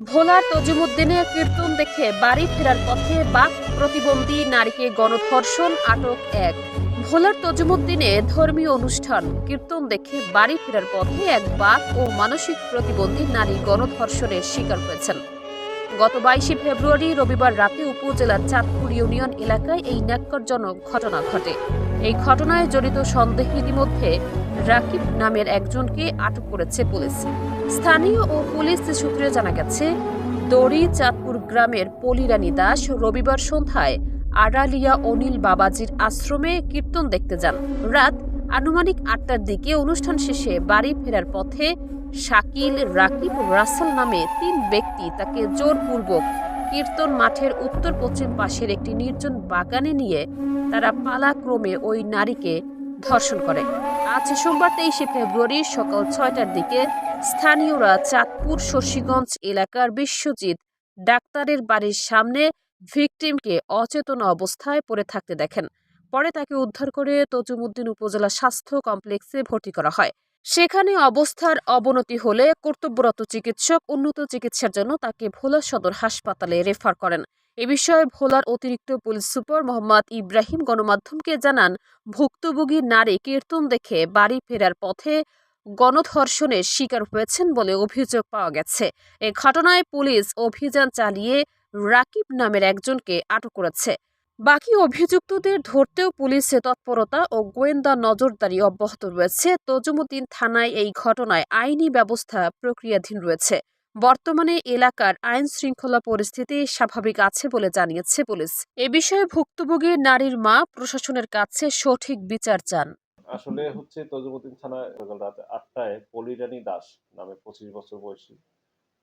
ভোলার তজিমুদ্দিনে কীর্তন দেখে বাড়ি ফেরার পথে বাক প্রতিবন্ধী নারীকে গণধর্ষণ, আটক এক। ভোলার তজিমুদ্দিনে ধর্মীয় অনুষ্ঠান কীর্তন দেখে বাড়ি ফেরার পথে এক বাক ও মানসিক প্রতিবন্ধী নারী গণধর্ষণের শিকার হয়েছেন। গত 22 ফেব্রুয়ারি রবিবার রাতে উপজেলার চাঁদপুর ইউনিয়ন এলাকায় এই ন্যাক্কারজনক ঘটনা ঘটে। এই ঘটনায় জড়িত সন্দেহে ইতিমধ্যে রাকিব নামের একজনকে আটক করেছে পুলিশ। স্থানীয় ও পুলিশ সূত্রে জানা গেছে, দড়ি চাঁদপুর গ্রামের পলিরানী দাস রবিবার সন্ধ্যায় আড়ালিয়া অনিল বাবাজির আশ্রমে কীর্তন দেখতে যান। রাত আনুমানিক 8টার দিকে অনুষ্ঠান শেষে বাড়ি ফেরার পথে শাকিল, রাকিব, রাসেল নামে 3 ব্যক্তি তাকে জোরপূর্বক কীর্তন মাঠের উত্তর পশ্চিম পাশের একটি নির্জন বাগানে নিয়ে তারা পালাক্রমে ওই নারীকে ধর্ষণ করে। আজ সোমবার 23 ফেব্রুয়ারি সকাল 6টার দিকে স্থানীয়রা চাঁদপুর শশীগঞ্জ এলাকার বিশ্বজিৎ ডাক্তারের বাড়ির সামনে ভিকটিমকে অচেতন অবস্থায় পড়ে থাকতে দেখেন। পরে তাকে উদ্ধার করে তজিমুদ্দিন উপজেলা স্বাস্থ্য কমপ্লেক্সে ভর্তি করা হয়। সেখানে অবস্থার অবনতি হলে কর্তব্যরত চিকিৎসক উন্নত চিকিৎসার জন্য তাকে ভোলা সদর হাসপাতালে রেফার করেন। এ বিষয়ে ভোলার অতিরিক্ত পুলিশ সুপার মোহাম্মদ ইব্রাহিম গণমাধ্যমকে জানান, ভুক্তভোগী নারী কীর্তন দেখে বাড়ি ফেরার পথে গণধর্ষণের শিকার হয়েছেন বলে অভিযোগ পাওয়া গেছে। এ ঘটনায় পুলিশ অভিযান চালিয়ে রাকিব নামের একজনকে আটক করেছে। বাকি অভিযুক্তদের ধরতেও পুলিশের তৎপরতা ও গোয়েন্দা নজরদারি অব্যাহত রয়েছে। তজিমুদ্দিন থানায় এই ঘটনায় আইনি ব্যবস্থা প্রক্রিয়াধীন রয়েছে। বর্তমানে এলাকার আইন শৃঙ্খলা পরিস্থিতি স্বাভাবিক আছে বলে জানিয়েছে পুলিশ। এ বিষয়ে ভুক্তভোগী নারীর মা প্রশাসনের কাছে সঠিক বিচার চান। আসলে হচ্ছে তজুমুদ্দিন থানায় সকাল রাত 8টায় পলিরানী দাস নামে 25 বছর বয়সী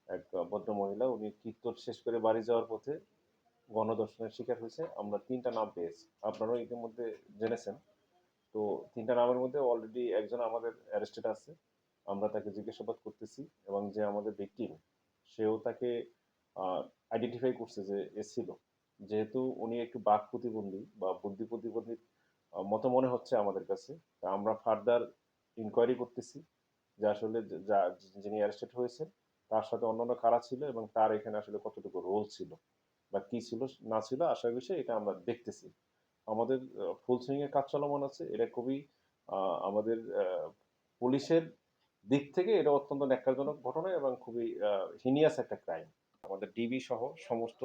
এক ভদ্র মহিলা, উনি কীর্তন শেষ করে বাড়ি যাওয়ার পথে গণধর্ষণের শিকার হয়েছে। আমরা 3টা নাম পেয়েছি, আপনারাও ইতিমধ্যে জেনেছেন। তো 3টা নামের মধ্যে অলরেডি একজন আমাদের অ্যারেস্টেড আছে, আমরা তাকে জিজ্ঞাসাবাদ করতেছি এবং যে আমাদের ভিকটিম সেও তাকে আইডেন্টিফাই করছে যে এ ছিল। যেহেতু উনি একটু বাক প্রতিবন্ধী বা বুদ্ধি প্রতিবন্ধীর মতো মনে হচ্ছে আমাদের কাছে, তা আমরা ফার্দার ইনকোয়ারি করতেছি যে আসলে যিনি অ্যারেস্টেড হয়েছেন তার সাথে অন্যান্য কারা ছিল এবং তার এখানে আসলে কতটুকু রোল ছিল বা কি ছিল না ছিল আসার বিষয়ে এটা আমরা দেখতেছি। আমাদের ফুল সুইং এ কাজ চলমান আছে। এটা খুবই আমাদের পুলিশের দিক থেকে এটা অত্যন্ত ন্যাক্কারজনক ঘটনা এবং খুবই হিনিয়াস একটা ক্রাইম। আমাদের ডিবি সহ সমস্ত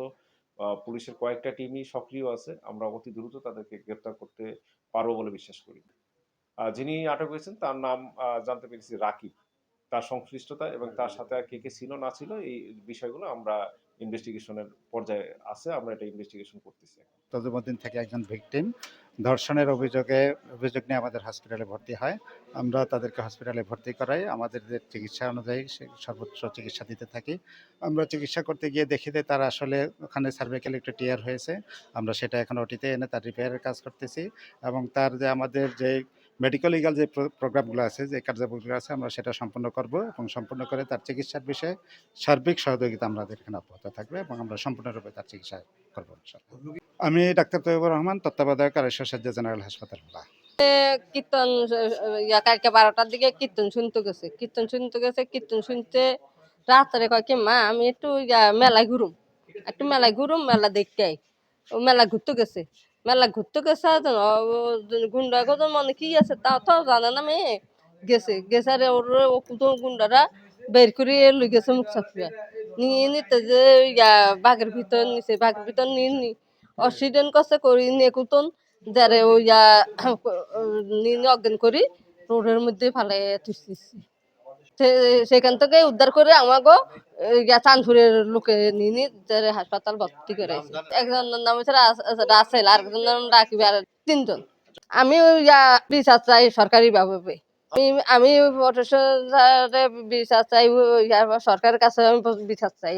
পুলিশের কয়েকটা টিমই সক্রিয় আছে। আমরা অতি দ্রুত তাদেরকে গ্রেপ্তার করতে পারবো বলে বিশ্বাস করি। যিনি আটক হয়েছেন তার নাম জানতে পেরেছি রাকিব। তার সংশ্লিষ্টতা এবং তার সাথে আর কে কে ছিল না ছিল এই বিষয়গুলো আমরা ইনভেস্টিগেশনের পর্যায়ে আছে, আমরা এটা ইনভেস্টিগেশন করতেছি। তজুমুদ্দিন থেকে একজন ভিকটিম ধর্ষণের অভিযোগ নিয়ে আমাদের হসপিটালে ভর্তি হয়। আমরা তাদেরকে হসপিটালে ভর্তি করাই, আমাদের যে চিকিৎসা অনুযায়ী সর্বোচ্চ চিকিৎসা দিতে থাকি। আমরা চিকিৎসা করতে গিয়ে দেখি যে তার আসলে ওখানে সার্ভাইকাল একটু টিয়ার হয়েছে। আমরা সেটা এখন ওটিতে এনে তার রিপেয়ারের কাজ করতেছি এবং তার যে আমাদের যে মেডিকেল লিগাল যে প্রোগ্রামগুলো আছে, যে কার্যক্রমগুলো আছে, আমরা সেটা সম্পন্ন করব এবং সম্পন্ন করে তার চিকিৎসার বিষয়ে সার্বিক সহযোগিতা আমাদের এখানে অব্যাহত থাকবে এবং আমরা সম্পূর্ণরূপে তার চিকিৎসা করবো ইনশাআল্লাহ। আমি ডাক্তার তৈয়বুর রহমান, তত্ত্বাবধায়ক আড়াইশো শয্যা জেনারেল হাসপাতাল ভোলা। কীর্তন কালকে 12টার দিকে কীর্তন শুনতে গেছে, কীর্তন শুনতে রাত্রে কয় কি মা আমি একটু মেলায় ঘুরুম, মেলা দেখতে আই। ও মেলা ঘুরতে গেছে গুন্ডা কত মনে কি আছে তা তো জানে না মেয়ে। গেছে আরে ওর গুন্ডারা বের করে লই গেছে মুখ চাপিয়া নিয়ে নিতে যে বাঘের ভিতর নিয়ে অক্সিডেন্ট করছে করি নিয়ে কুতন যারে নিয়ে অজ্ঞান করি রোডের মধ্যে ফালাই তুসতেছি। সেখান থেকে উদ্ধার করে আমাকে চাঁদপুরের লোকে নিয়ে যারে হাসপাতাল ভর্তি করেছে। একজনের নাম হচ্ছে রাসেল, আর একজনের নাম রাকিব, আর 3জন। আমি বিচার চাই সরকারি ভাবে। আমি বিচার চাই, সরকারের কাছে আমি বিচার চাই।